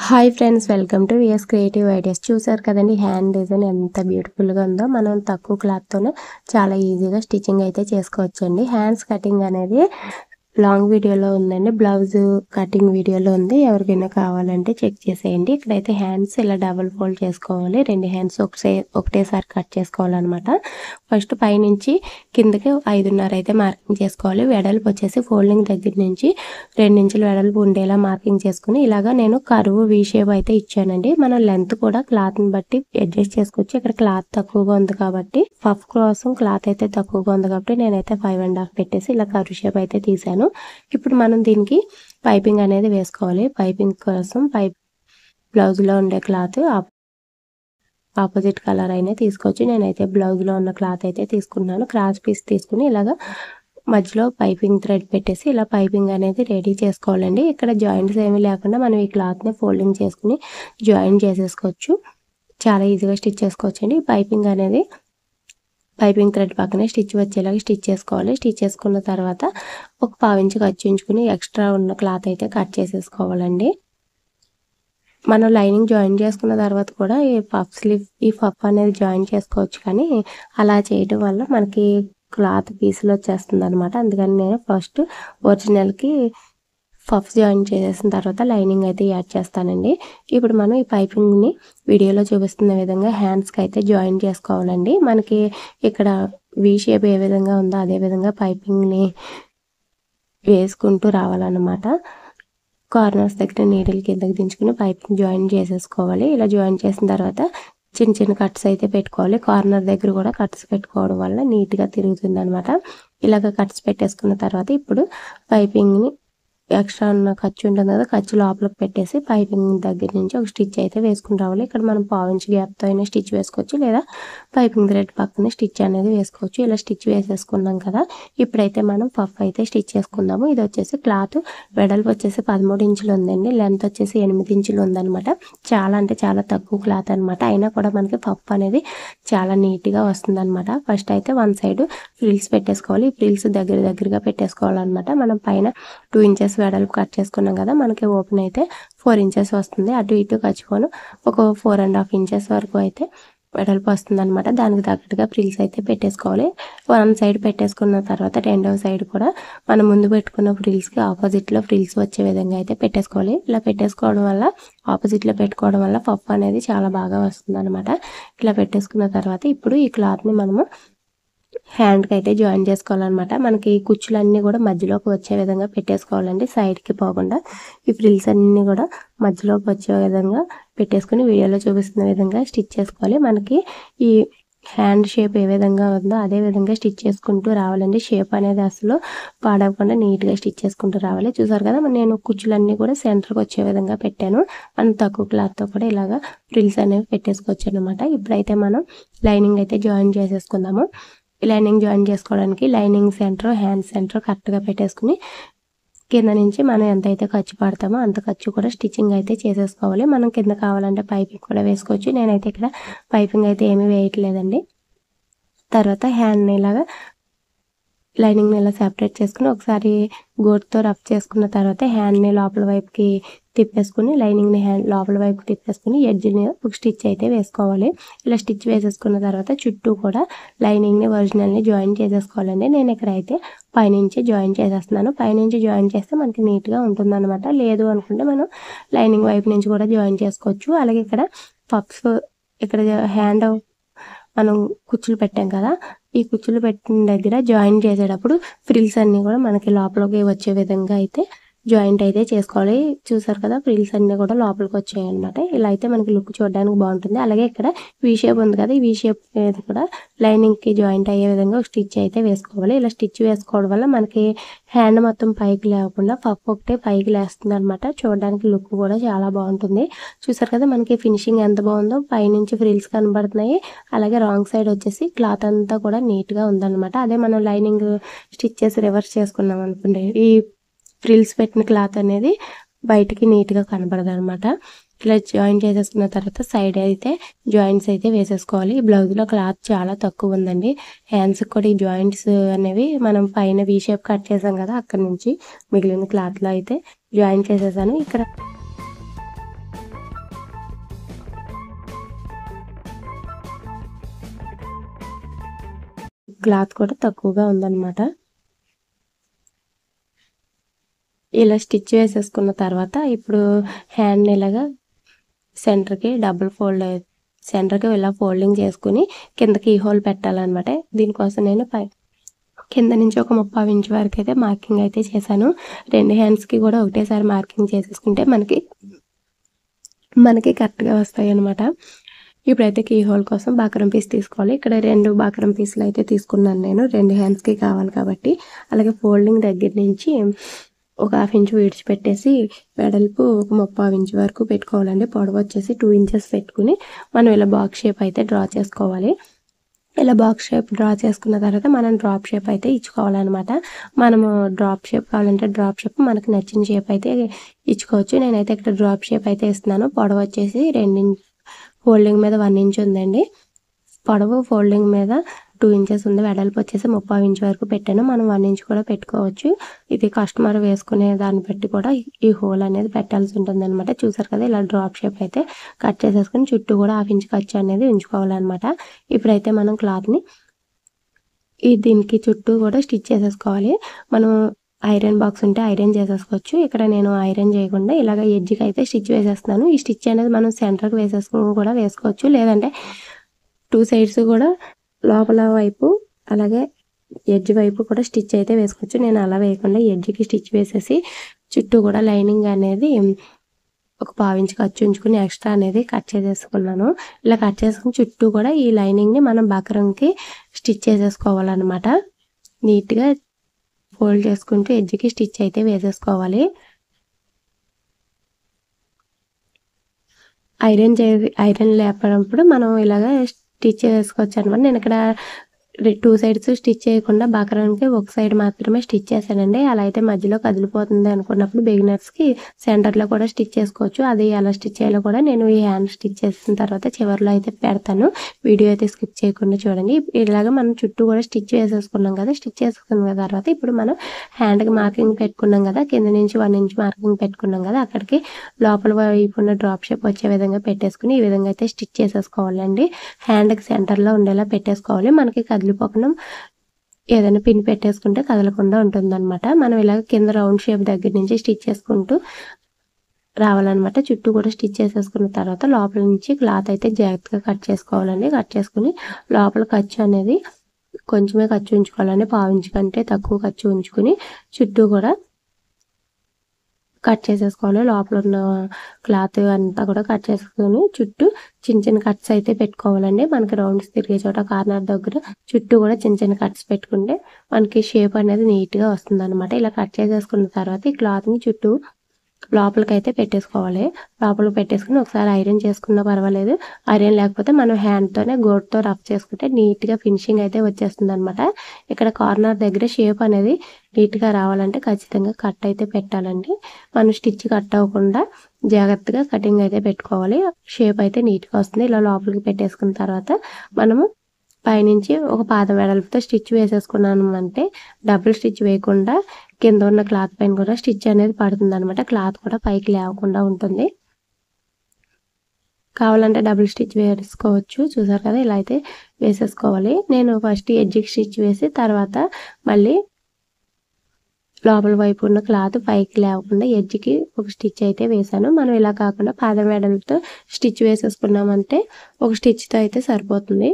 Hi friends, welcome to VS creative ideas. చూసారు కదండి hand design ఎంత బ్యూటిఫుల్గా ఉందో. మనం తక్కువ క్లాత్తోనే చాలా ఈజీగా స్టిచ్చింగ్ అయితే చేసుకోవచ్చండి. హ్యాండ్స్ కటింగ్ అనేది లాంగ్ వీడియోలో ఉందండి, బ్లౌజ్ కటింగ్ వీడియోలో ఉంది. ఎవరికైనా కావాలంటే చెక్ చేసేయండి. ఇక్కడైతే హ్యాండ్స్ ఇలా డబుల్ ఫోల్డ్ చేసుకోవాలి. రెండు హ్యాండ్స్ ఒకటేసారి కట్ చేసుకోవాలన్నమాట. ఫస్ట్ పైనుంచి కిందకి 5.5 అయితే మార్కింగ్ చేసుకోవాలి. వెడల్పు వచ్చేసి ఫోల్డింగ్ దగ్గర నుంచి 2 ఇంచులు వెడల్పు ఉండేలా మార్కింగ్ చేసుకుని ఇలాగా నేను కరువు వీ షేప్ అయితే ఇచ్చానండి. మనం లెంత్ కూడా క్లాత్ని బట్టి అడ్జస్ట్ చేసుకోవచ్చు. ఇక్కడ క్లాత్ తక్కువగా ఉంది కాబట్టి, పఫ్ కోసం క్లాత్ అయితే తక్కువగా ఉంది కాబట్టి నేనైతే 5.5 పెట్టేసి ఇలా కరువు షేప్ అయితే తీసాను. ఇప్పుడు మనం దీనికి పైపింగ్ అనేది వేసుకోవాలి. పైపింగ్ కోసం బ్లౌజ్లో ఉండే క్లాత్ ఆపోజిట్ కలర్ అయినా తీసుకోవచ్చు. నేనైతే బ్లౌజ్లో ఉన్న క్లాత్ అయితే తీసుకున్నాను. క్రాస్ పీస్ తీసుకుని ఇలాగా మధ్యలో పైపింగ్ థ్రెడ్ పెట్టేసి ఇలా పైపింగ్ అనేది రెడీ చేసుకోవాలండి. ఇక్కడ జాయింట్స్ ఏమీ లేకుండా మనం ఈ క్లాత్ని ఫోల్డింగ్ చేసుకుని జాయిన్ చేసేసుకోవచ్చు. చాలా ఈజీగా స్టిచ్ చేసుకోవచ్చు అండి. పైపింగ్ థ్రెడ్ పక్కనే స్టిచ్ వచ్చేలాగా స్టిచ్ చేసుకోవాలి. స్టిచ్ చేసుకున్న తర్వాత ఒక 1/4 ఇంచు ఖర్చు ఉంచుకుని ఎక్స్ట్రా ఉన్న క్లాత్ అయితే కట్ చేసేసుకోవాలండి. మనం లైనింగ్ జాయిన్ చేసుకున్న తర్వాత కూడా ఈ పఫ్ అనేది జాయిన్ చేసుకోవచ్చు, కానీ అలా చేయడం వల్ల మనకి క్లాత్ పీసులు వచ్చేస్తుంది అనమాట. అందుకని నేను ఫస్ట్ ఒరిజినల్కి పఫ్ జాయిన్ చేసేసిన తర్వాత లైనింగ్ అయితే యాడ్ చేస్తానండి. ఇప్పుడు మనం ఈ పైపింగ్ని వీడియోలో చూపిస్తున్న విధంగా హ్యాండ్స్కి అయితే జాయిన్ చేసుకోవాలండి. మనకి ఇక్కడ వీ షేప్ ఏ విధంగా ఉందో అదే విధంగా పైపింగ్ని వేసుకుంటూ రావాలన్నమాట. కార్నర్స్ దగ్గర నీడిల్ కిందకి దించుకుని పైపింగ్ జాయిన్ చేసేసుకోవాలి. ఇలా జాయిన్ చేసిన తర్వాత చిన్న చిన్న కట్స్ అయితే పెట్టుకోవాలి. కార్నర్ దగ్గర కూడా కట్స్ పెట్టుకోవడం వల్ల నీట్గా తిరుగుతుంది అనమాట. ఇలాగ కట్స్ పెట్టేసుకున్న తర్వాత ఇప్పుడు పైపింగ్ని ఎక్స్ట్రా ఉన్న ఖర్చు ఉంటుంది కదా, ఖర్చు లోపలికి పెట్టేసి పైపింగ్ దగ్గర నుంచి ఒక స్టిచ్ అయితే వేసుకుని రావాలి. ఇక్కడ మనం 1/4 ఇంచు గ్యాప్తో అయినా స్టిచ్ వేసుకోవచ్చు, లేదా పైపింగ్ థ్రెడ్ పక్కనే స్టిచ్ అనేది వేసుకోవచ్చు. ఇలా స్టిచ్ వేసేసుకున్నాం కదా, ఇప్పుడైతే మనం పఫ్ అయితే స్టిచ్ చేసుకుందాము. ఇది వచ్చేసి క్లాత్ వెడల్పు వచ్చేసి 13 ఇంచులు ఉందండి, లెంత్ వచ్చేసి 8 ఇంచులు ఉందన్నమాట. చాలా అంటే చాలా తక్కువ క్లాత్ అనమాట. అయినా కూడా మనకి పఫ్ అనేది చాలా నీట్గా వస్తుంది అనమాట. ఫస్ట్ అయితే వన్ సైడ్ ఫ్రిల్స్ పెట్టేసుకోవాలి. ఈ ఫ్రిల్స్ దగ్గరగా పెట్టేసుకోవాలన్నమాట. మనం పైన 2 ఇంచెస్ వెడల్పు కట్ చేసుకున్నాం కదా, మనకి ఓపెన్ అయితే 4 ఇంచెస్ వస్తుంది. అటు ఇటు ఖర్చుకొని ఒక 4.5 ఇంచెస్ వరకు అయితే వెడల్పు వస్తుంది అనమాట. దానికి తగ్గట్టుగా ఫ్రిల్స్ అయితే పెట్టేసుకోవాలి. వన్ సైడ్ పెట్టేసుకున్న తర్వాత రెండవ సైడ్ కూడా మనం ముందు పెట్టుకున్న ఫ్రిల్స్కి ఆపోజిట్లో ఫ్రిల్స్ వచ్చే విధంగా అయితే పెట్టేసుకోవాలి. ఇలా పెట్టేసుకోవడం వల్ల ఆపోజిట్లో పెట్టుకోవడం వల్ల పఫ్ అనేది చాలా బాగా వస్తుంది అనమాట. ఇలా పెట్టేసుకున్న తర్వాత ఇప్పుడు ఈ క్లాత్ని మనము హ్యాండ్కి అయితే జాయిన్ చేసుకోవాలన్నమాట. మనకి కుచ్చులన్నీ కూడా మధ్యలోకి వచ్చే విధంగా పెట్టేసుకోవాలండి, సైడ్కి పోకుండా. ఈ ఫ్రిల్స్ అన్నీ కూడా మధ్యలోకి వచ్చే విధంగా పెట్టేసుకుని వీడియోలో చూపిస్తున్న విధంగా స్టిచ్ చేసుకోవాలి. మనకి ఈ హ్యాండ్ షేప్ ఏ విధంగా ఉందో అదే విధంగా స్టిచ్ చేసుకుంటూ రావాలండి. షేప్ అనేది అసలు పాడవకుండా నీట్గా స్టిచ్ చేసుకుంటూ రావాలి. చూసారు కదా, నేను కుచ్చులన్నీ కూడా సెంటర్కి వచ్చే విధంగా పెట్టాను. మనం తక్కువ క్లాత్తో కూడా ఇలాగా ఫ్రిల్స్ అనేవి పెట్టేసుకోవచ్చు అనమాట. ఇప్పుడైతే మనం లైనింగ్ అయితే జాయిన్ చేసేసుకుందాము. లైనింగ్ జాయిన్ చేసుకోవడానికి లైనింగ్ సెంటర్, హ్యాండ్ సెంటర్ కరెక్ట్గా పెట్టేసుకుని కింద నుంచి మనం ఎంతైతే ఖర్చు పడతామో అంత ఖర్చు కూడా స్టిచ్చింగ్ అయితే చేసేసుకోవాలి. మనం కింద కావాలంటే పైపింగ్ కూడా వేసుకోవచ్చు. నేనైతే ఇక్కడ పైపింగ్ అయితే ఏమీ వేయట్లేదండి. తర్వాత హ్యాండ్ని ఇలాగా లైనింగ్ని ఇలా సెపరేట్ చేసుకుని ఒకసారి గోటుతో రఫ్ చేసుకున్న తర్వాత హ్యాండ్ని లోపల వైపుకి తిప్పేసుకుని లైనింగ్ని హ్యాండ్ లోపల వైపు తిప్పేసుకుని ఎడ్జ్ని ఒక స్టిచ్ అయితే వేసుకోవాలి. ఇలా స్టిచ్ వేసేసుకున్న తర్వాత చుట్టూ కూడా లైనింగ్ని ఒరిజినల్ని జాయిన్ చేసేసుకోవాలండి. నేను ఇక్కడైతే పైనుంచి జాయిన్ చేసేస్తున్నాను. పైనుంచి జాయిన్ చేస్తే మనకి నీట్గా ఉంటుందన్నమాట. లేదు అనుకుంటే మనం లైనింగ్ వైపు నుంచి కూడా జాయిన్ చేసుకోవచ్చు. అలాగే ఇక్కడ హ్యాండ్ మనం కుచ్చులు పెట్టాం కదా, ఈ కుచ్చులు పెట్టిన దగ్గర జాయిన్ చేసేటప్పుడు ఫ్రిల్స్ అన్నీ కూడా మనకి లోపలికి వచ్చే విధంగా అయితే జాయింట్ అయితే చేసుకోవాలి. చూసారు కదా, ఫ్రిల్స్ అన్నీ కూడా లోపలికి వచ్చాయి అనమాట. ఇలా అయితే మనకి లుక్ చూడడానికి బాగుంటుంది. అలాగే ఇక్కడ వీ షేప్ ఉంది కదా, ఈ వీ షేప్ మీద కూడా లైనింగ్కి జాయింట్ అయ్యే విధంగా ఒక స్టిచ్ అయితే వేసుకోవాలి. ఇలా స్టిచ్ వేసుకోవడం వల్ల మనకి హ్యాండ్ మొత్తం పైకి లేకుండా పఫ్ ఒకటే పైకి లేస్తుంది అనమాట. చూడడానికి లుక్ కూడా చాలా బాగుంటుంది. చూసారు కదా, మనకి ఫినిషింగ్ ఎంత బాగుందో. పైనుంచి ఫ్రిల్స్ కనబడుతున్నాయి. అలాగే రాంగ్ సైడ్ వచ్చేసి క్లాత్ అంతా కూడా నీట్గా ఉందన్నమాట. అదే మనం లైనింగ్ స్టిచ్ చేసి రివర్స్ చేసుకున్నాం అనుకోండి, ఈ ఫ్రిల్స్ పెట్టిన క్లాత్ అనేది బయటికి నీట్గా కనబడదు అనమాట. ఇలా జాయిన్ చేసేసుకున్న తర్వాత సైడ్ అయితే జాయింట్స్ అయితే వేసేసుకోవాలి. ఈ బ్లౌజ్లో క్లాత్ చాలా తక్కువ ఉందండి. హ్యాండ్స్కి కూడా ఈ జాయింట్స్ అనేవి మనం పైన వీ షేప్ కట్ చేసాం కదా, అక్కడ నుంచి మిగిలిన క్లాత్లో అయితే జాయిన్ చేసేసాను. ఇక్కడ క్లాత్ కూడా తక్కువగా ఉందన్నమాట. ఇలా స్టిచ్ వేసేసుకున్న తర్వాత ఇప్పుడు హ్యాండ్ ఇలాగా సెంటర్కి సెంటర్కి ఇలా ఫోల్డింగ్ చేసుకుని కిందకి ఈ హోల్ పెట్టాలన్నమాట. దీనికోసం నేను కింద నుంచి ఒక 30 ఇంచ్ వరకు అయితే మార్కింగ్ అయితే చేశాను. 2 హ్యాండ్స్కి కూడా ఒకటేసారి మార్కింగ్ చేసేసుకుంటే మనకి కరెక్ట్గా వస్తాయి అన్నమాట. ఇప్పుడైతే కీ హోల్ కోసం బాక్రమ్ పీస్ తీసుకోవాలి. ఇక్కడ 2 బాక్రమ్ పీసులు అయితే తీసుకున్నాను నేను, 2 హ్యాండ్స్కి కావాలి కాబట్టి. అలాగే ఫోల్డింగ్ దగ్గర నుంచి ఒక 1/2 ఇంచ్ విడిచిపెట్టేసి వెడల్పు ఒక 30 ఇంచ్ వరకు పెట్టుకోవాలండి. పొడవు వచ్చేసి 2 ఇంచెస్ పెట్టుకుని మనం ఇలా బాక్స్ షేప్ అయితే డ్రా చేసుకోవాలి. ఇలా బాక్స్ షేప్ డ్రా చేసుకున్న తర్వాత మనం డ్రాప్ షేప్ అయితే ఇచ్చుకోవాలన్నమాట. మనము డ్రాప్ షేప్ కావాలంటే డ్రాప్ షేప్ మనకు నచ్చిన షేప్ అయితే ఇచ్చుకోవచ్చు. నేనైతే ఇక్కడ డ్రాప్ షేప్ అయితే ఇస్తున్నాను. పొడవు వచ్చేసి 2 ఇంచ్, ఫోల్డింగ్ మీద 1 ఇంచ్ ఉందండి. పొడవు ఫోల్డింగ్ మీద 2 ఇంచెస్ ఉంది. వెడల్పు వచ్చేసి 30 ఇంచ్ వరకు పెట్టాను. మనం 1 ఇంచ్ కూడా పెట్టుకోవచ్చు. ఇది కస్టమర్ వేసుకునే దాన్ని బట్టి కూడా ఈ హోల్ అనేది పెట్టాల్సి ఉంటుంది అనమాట. చూసారు కదా, ఇలా డ్రాప్ షేప్ అయితే కట్ చేసేసుకుని చుట్టూ కూడా 1/2 ఇంచ్ ఖర్చు అనేది ఉంచుకోవాలన్నమాట. ఇప్పుడైతే మనం క్లాత్ని దీనికి చుట్టూ కూడా స్టిచ్ చేసేసుకోవాలి. మనం ఐరన్ బాక్స్ ఉంటే ఐరన్ చేసేసుకోవచ్చు. ఇక్కడ నేను ఐరన్ చేయకుండా ఇలాగ ఎడ్జ్కి అయితే స్టిచ్ వేసేస్తున్నాను. ఈ స్టిచ్ అనేది మనం సెంటర్కి వేసేసుకుని కూడా వేసుకోవచ్చు, లేదంటే 2 సైడ్స్ కూడా లోపల వైపు అలాగే ఎడ్జ్ వైపు కూడా స్టిచ్ అయితే వేసుకోవచ్చు. నేను అలా వేయకుండా ఎడ్జ్కి స్టిచ్ వేసేసి చుట్టూ కూడా లైనింగ్ అనేది ఒక 1/2 ఇంచ్ ఖర్చు ఉంచుకుని ఎక్స్ట్రా అనేది కట్ చేసేసుకున్నాను. ఇలా కట్ చేసుకుని చుట్టూ కూడా ఈ లైనింగ్ని మనం బక్రంకి స్టిచ్ చేసేసుకోవాలన్నమాట. నీట్గా ఫోల్డ్ చేసుకుంటూ ఎడ్జ్కి స్టిచ్ అయితే వేసేసుకోవాలి. ఐరన్ లేపనప్పుడు మనం ఇలాగ స్టిచ్ చేసుకోవచ్చు అనమాట. నేను ఇక్కడ 2 సైడ్స్ స్టిచ్ చేయకుండా బక్రానికి ఒక సైడ్ మాత్రమే స్టిచ్ చేశానండి. అలా అయితే మధ్యలో కదిలిపోతుంది అనుకున్నప్పుడు బిగినర్స్కి సెంటర్లో కూడా స్టిచ్ చేసుకోవచ్చు. అది ఎలా స్టిచ్ చేయాలో కూడా నేను ఈ హ్యాండ్ స్టిచ్ చేసిన తర్వాత చివరిలో అయితే పెడతాను. వీడియో అయితే స్కిప్ చేయకుండా చూడండి. ఇలాగ మనం చుట్టూ కూడా స్టిచ్ వేసేసుకున్నాం కదా. స్టిచ్ చేసుకున్న తర్వాత ఇప్పుడు మనం హ్యాండ్కి మార్కింగ్ పెట్టుకున్నాం కదా, కింద నుంచి 1 ఇంచ్ మార్కింగ్ పెట్టుకున్నాం కదా, అక్కడికి లోపల వైపు ఉన్న డ్రాప్ షేప్ వచ్చే విధంగా పెట్టేసుకుని ఈ విధంగా అయితే స్టిచ్ చేసేసుకోవాలండి. హ్యాండ్కి సెంటర్లో ఉండేలా పెట్టేసుకోవాలి. మనకి కదిలిపోకుండా ఏదైనా పిన్ పెట్టేసుకుంటే కదలకుండా ఉంటుందన్నమాట. మనం ఇలాగ కింద రౌండ్ షేప్ దగ్గర నుంచి స్టిచ్ చేసుకుంటూ రావాలన్నమాట. చుట్టూ కూడా స్టిచ్ చేసేసుకున్న తర్వాత లోపల నుంచి క్లాత్ అయితే జాగ్రత్తగా కట్ చేసుకోవాలండి. కట్ చేసుకుని లోపల ఖర్చు అనేది కొంచెమే ఖర్చు ఉంచుకోవాలండి. 1/2 ఇంచ్ కంటే తక్కువ ఖర్చు ఉంచుకుని చుట్టూ కూడా కట్ చేసేసుకోవాలి. లోపల ఉన్న క్లాత్ అంతా కూడా కట్ చేసుకుని చుట్టూ చిన్న కట్స్ అయితే పెట్టుకోవాలండి. మనకి రౌండ్స్ తిరిగే చోట కార్నర్ దగ్గర చుట్టూ కూడా చిన్న కట్స్ పెట్టుకుంటే మనకి షేప్ అనేది నీట్గా వస్తుంది అనమాట. ఇలా కట్ చేసేసుకున్న తర్వాత ఈ క్లాత్ని చుట్టూ లోపలికైతే పెట్టేసుకోవాలి. లోపలికి పెట్టేసుకుని ఒకసారి ఐరన్ చేసుకున్నా పర్వాలేదు. ఐరన్ లేకపోతే మనం హ్యాండ్తోనే గోటుతో రఫ్ చేసుకుంటే నీట్గా ఫినిషింగ్ అయితే వచ్చేస్తుంది అనమాట. ఇక్కడ కార్నర్ దగ్గర షేప్ అనేది నీట్గా రావాలంటే ఖచ్చితంగా కట్ అయితే పెట్టాలండి. మనం స్టిచ్ కట్ అవ్వకుండా జాగ్రత్తగా కటింగ్ అయితే పెట్టుకోవాలి. షేప్ అయితే నీట్గా వస్తుంది. ఇలా లోపలికి పెట్టేసుకున్న తర్వాత మనము పైనుంచి ఒక పాదం వెడల్పుతో స్టిచ్ వేసేసుకున్నాను అంటే డబుల్ స్టిచ్ వేయకుండా కింద ఉన్న క్లాత్ పైన కూడా స్టిచ్ అనేది పడుతుంది అనమాట. క్లాత్ కూడా పైకి లేవకుండా ఉంటుంది. కావాలంటే డబుల్ స్టిచ్ వేసుకోవచ్చు. చూసారు కదా, ఇలా అయితే వేసేసుకోవాలి. నేను ఫస్ట్ ఎడ్జ్కి స్టిచ్ వేసి తర్వాత మళ్ళీ లోపల వైపు ఉన్న క్లాత్ పైకి లేవకుండా ఎడ్జ్కి ఒక స్టిచ్ అయితే వేసాను. మనం ఇలా కాకుండా పాదం వెడల్పుతో స్టిచ్ వేసేసుకున్నామంటే ఒక స్టిచ్తో అయితే సరిపోతుంది.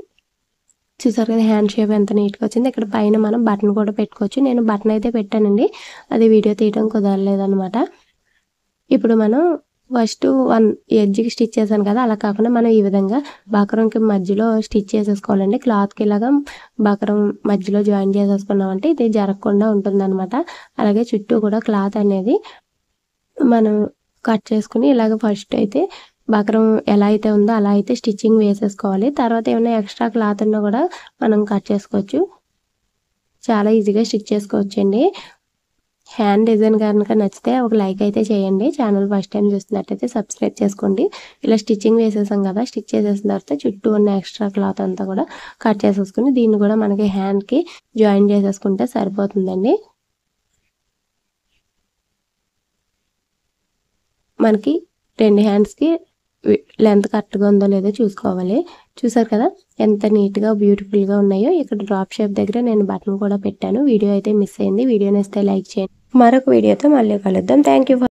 చూసారు కదా హ్యాండ్ షేప్ ఎంత నీట్గా వచ్చింది. ఇక్కడ పైన మనం బటన్ కూడా పెట్టుకోవచ్చు. నేను బటన్ అయితే పెట్టానండి, అది వీడియో తీయడం కుదరలేదనమాట. ఇప్పుడు మనం ఫస్ట్ ఎడ్జ్కి స్టిచ్ చేశాను కదా, అలా కాకుండా మనం ఈ విధంగా బక్రంకి మధ్యలో స్టిచ్ చేసేసుకోవాలండి. క్లాత్కి ఇలాగా బక్రం మధ్యలో జాయిన్ చేసేసుకున్నామంటే ఇది జరగకుండా ఉంటుందన్నమాట. అలాగే చుట్టూ కూడా క్లాత్ అనేది మనం కట్ చేసుకుని ఇలాగ ఫస్ట్ అయితే బక్రం ఎలా అయితే ఉందో అలా అయితే స్టిచ్చింగ్ వేసేసుకోవాలి. తర్వాత ఏమైనా ఎక్స్ట్రా క్లాత్ ఉన్నా కూడా మనం కట్ చేసుకోవచ్చు. చాలా ఈజీగా స్టిచ్ చేసుకోవచ్చండి. హ్యాండ్ డిజైన్ కనుక నచ్చితే ఒక లైక్ అయితే చేయండి. ఛానల్ ఫస్ట్ టైం చూస్తున్నట్టయితే సబ్స్క్రైబ్ చేసుకోండి. ఇలా స్టిచ్చింగ్ వేసేసాం కదా, స్టిచ్ చేసేసిన తర్వాత చుట్టూ ఉన్న ఎక్స్ట్రా క్లాత్ అంతా కూడా కట్ చేసేసుకుని దీన్ని కూడా మనకి హ్యాండ్కి జాయిన్ చేసేసుకుంటే సరిపోతుందండి. మనకి 2 హ్యాండ్స్కి లెంత్ కరెక్ట్గా ఉందో లేదో చూసుకోవాలి. చూసారు కదా ఎంత నీట్గా బ్యూటిఫుల్గా ఉన్నాయో. ఇక్కడ డ్రాప్ షేప్ దగ్గర నేను బటన్ కూడా పెట్టాను. వీడియో అయితే మిస్ అయింది. వీడియో నచ్చితే లైక్ చేయండి. మరొక వీడియోతో మళ్ళీ కలుద్దాం. Thank you.